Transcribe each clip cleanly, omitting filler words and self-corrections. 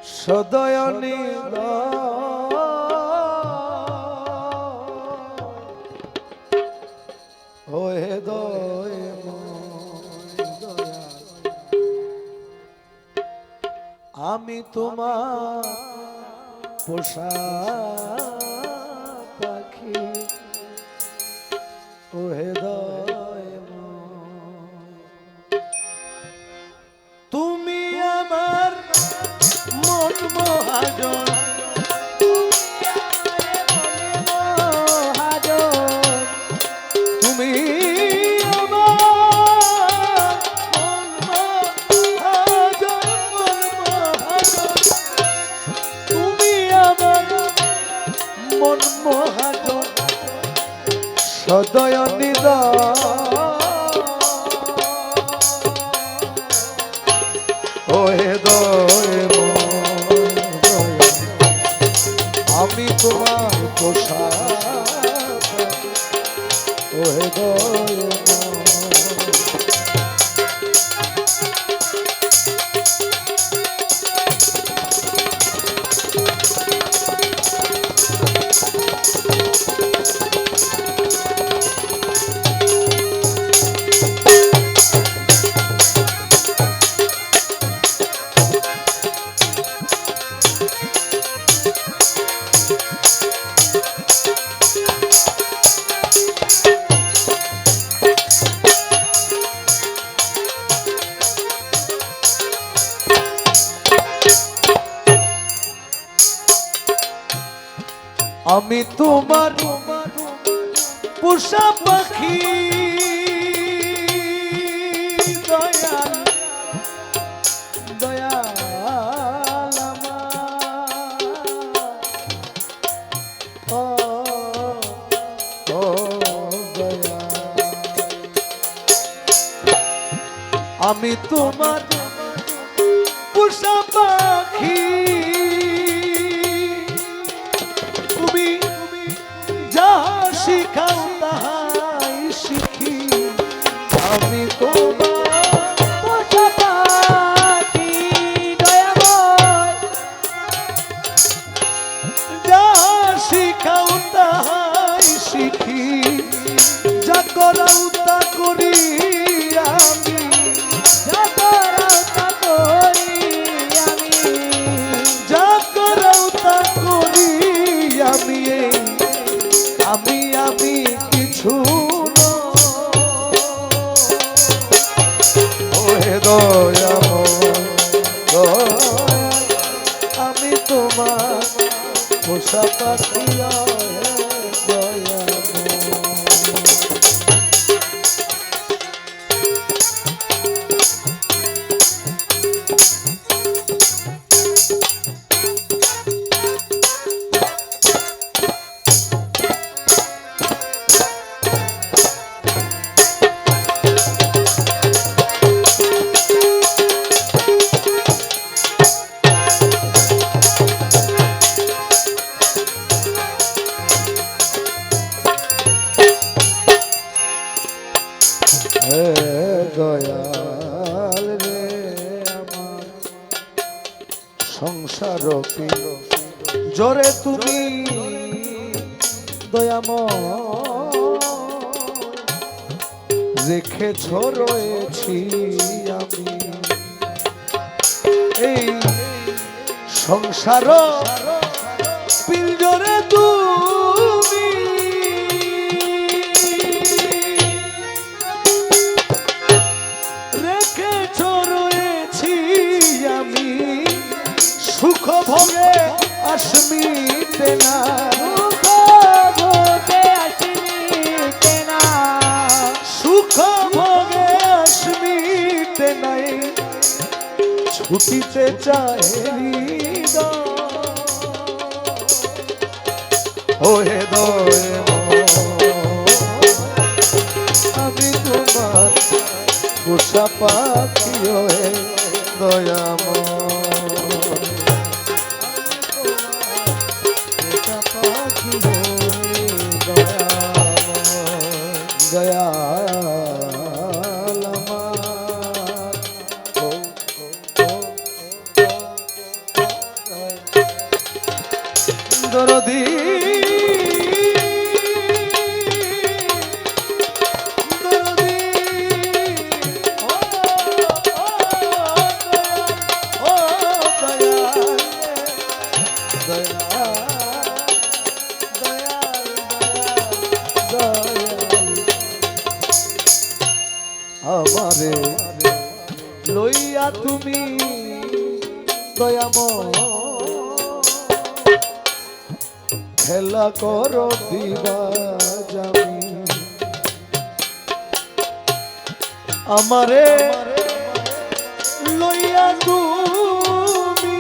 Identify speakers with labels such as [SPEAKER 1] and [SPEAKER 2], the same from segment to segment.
[SPEAKER 1] সদয়নী হয়ে দয় আমি তোমার পোষা পাখি ওহে দয় তুমি আমার মন মহাজন তুমি মন মহাজন সদয় ওহে দয় আমি তোমার পোষা ওহে দয় আমি তোমার পোষা পাখি দয়াল দয়াল ও দয়াল আমি তোমার পোষা পাখি শিখাও তাহাই শিখি আমি তোমার পোষা পাখি দয়াময় যা শিখাও তাহাই শিখি যা করাও তা করি আমি যা করাও তা করি আমি যা করাও তা করি আমি আমি আমি কিছু ওহে দয়াময় আমি তোমার পোষা পাখি দয়াময় দয়াল রে আমার সংসার জোরে তুমি দয়াময় রেখেছ রয়েছি আমি এই সংসার পিঞ্জরে তুমি রেখেছ রয়েছি আমি সুখ ভোগে আসমিতে না সুখ ভোগে আসমিতে নাই ছুটিতে চাই ওহে দয় আমি তোমার পোষা পাখি হয়ে দয়াময় পোষা পাখি হয়ে দয়াল আমার দরদি দরদি ও দয়াল দয়াল আমারে লইয়া তুমি দয়াময় খেলা করো দিবা জামি আমারে লইয়া তুমি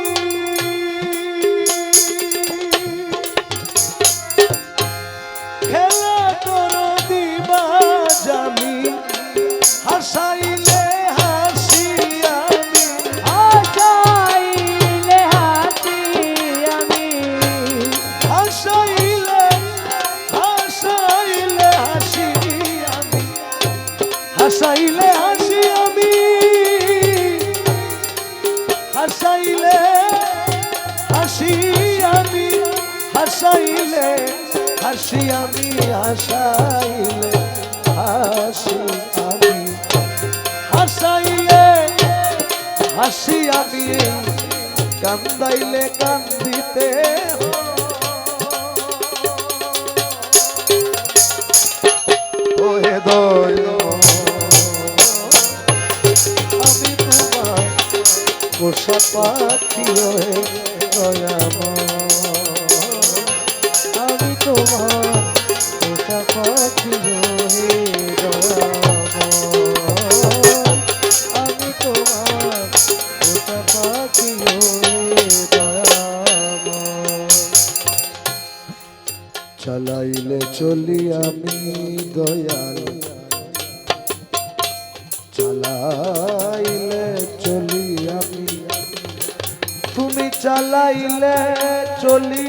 [SPEAKER 1] খেলা করো দিবা জামি হাসাইলে হাসি আমি
[SPEAKER 2] হাসাইলে হাসি আমি
[SPEAKER 1] হাসাইলে হাসাইলে হাসি আমি হাসাইলে হাসি আমি হাসাইলে হাসি আমি হাসাইলে হাসি আমি হাসাইলে হাসি আমি হাসাইলে হাসি আমি কান্দাইলে কান্দিতে ওহে দয়াময় আমি তোমার পোষা পাখি হয়ে দয়াময় আমি তোমার পোষা পাখি হয়ে দয়াময় আমি তোমার পোষা পাখি হয়ে দয়াময় চালাইলে চলি আমি দয়াল চালাইলে চলি আমি তুমি চালাইলে চলি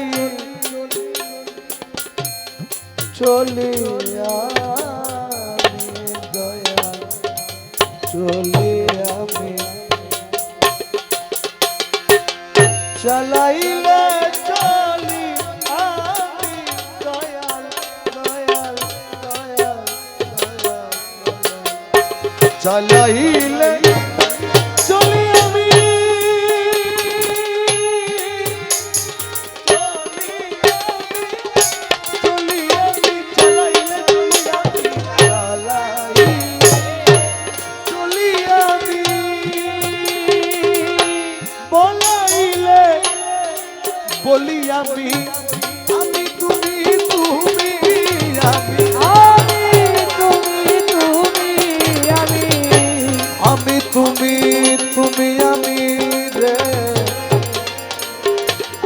[SPEAKER 1] চলি আমি দয়াল চলি আমি চালাইলে চলি আমি দয়াল দয়াল দয়াল দয়াল চালাইলে চলি আমি চলি আমি চালাইলে চলি আমি বলাইলে বলি আমি আমি তুমি তুমি আমি আমি তুমি তুমি আমি রে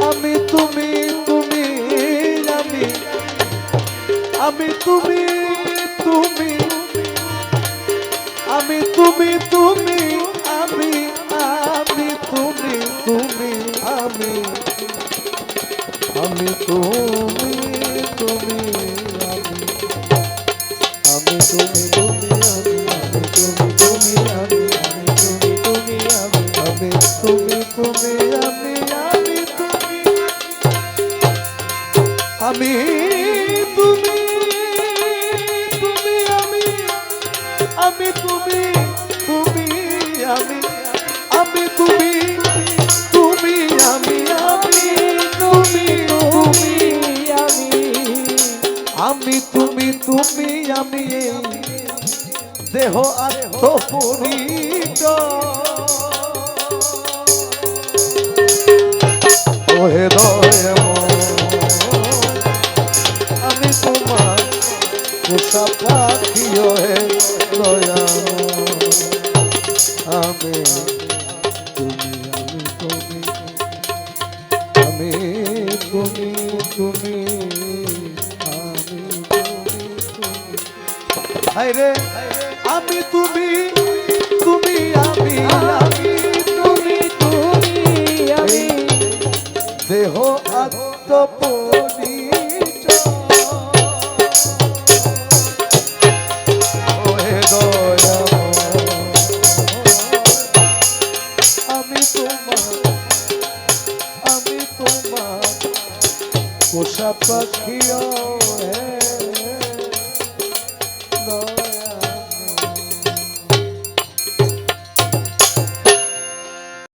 [SPEAKER 1] আমি তুমি তুমি আমি আমি তুমি তুমি আমি তুমি তুমি আমি আমি তুমি তুমি আমি আমি তুমি তুমি আমি আমি তুমি তুমি আমি আমি তুমি তুমি আমি আমি তুমি তুমি আমি আমি তুমি আমি তুমি তুমি আমি আমি তুমি তুমি আমি আমি তুমি তুমি আমি আমি তুমি তুমি আমি তুমি তুমি আমি দেহ আত্মপুরিত ওহে দয়াময় আমি তোমার পোষা পাখি হে দয়াময় আমি তুমি আমি তুমি তুমি আমি তুমি হায়রে আমি তুমি তুমি আমি আমি তুমি তুমি আমি দেহ আত্মপরিচ ওহে দয়াময় আমি তোমার পোষা পাখিও